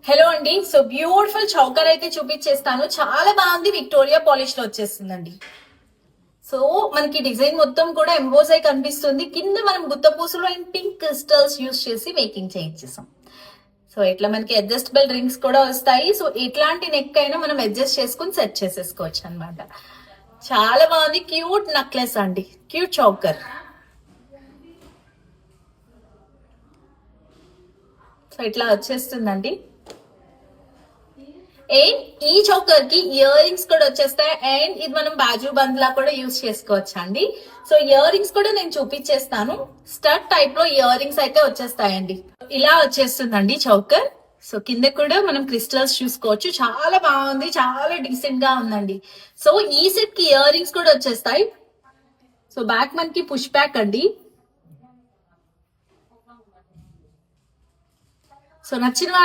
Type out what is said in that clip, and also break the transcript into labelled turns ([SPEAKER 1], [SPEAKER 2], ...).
[SPEAKER 1] Hello అండి. So beautiful choker అయితే చూపించేస్తాను. చాలా బాగుంది. విక్టోరియా పాలిష్ లో వచ్చేస్తుందండి. సో మనకి డిజైన్ మొత్తం కూడా ఎంబోజ్ అయి కనిపిస్తుంది. కింద మనం గుత్త పూసలు అండ్ పింక్ క్రిస్టల్స్ యూస్ చేసి మేకింగ్ చేయించేసాం. సో ఇట్లా మనకి అడ్జస్టబుల్ రింగ్స్ కూడా వస్తాయి. సో ఇట్లాంటి నెక్ అయినా మనం అడ్జస్ట్ చేసుకుని సెట్ చేసేసుకోవచ్చు అనమాట. చాలా బాగుంది. క్యూట్ నెక్లెస్ అండి, క్యూట్ చౌకర్. సో ఇట్లా వచ్చేస్తుందండి. అండ్ ఈ చౌకర్ కి ఇయర్ రింగ్స్ కూడా వచ్చేస్తాయి. అండ్ ఇది మనం బాజు బంద్ లా కూడా యూజ్ చేసుకోవచ్చు అండి. సో ఇయర్ రింగ్స్ కూడా నేను చూపించేస్తాను. స్టడ్ టైప్ లో ఇయర్ రింగ్స్ అయితే వచ్చేస్తాయండి. ఇలా వచ్చేస్తుందండి చౌకర్. సో కింద కూడా మనం క్రిస్టల్స్ చూసుకోవచ్చు. చాలా బాగుంది, చాలా డీసెంట్ గా ఉందండి. సో ఈ సెట్ కి ఇయర్ రింగ్స్ కూడా వచ్చేస్తాయి. సో బ్యాక్ మనకి పుష్ బ్యాక్ అండి. సో నచ్చిన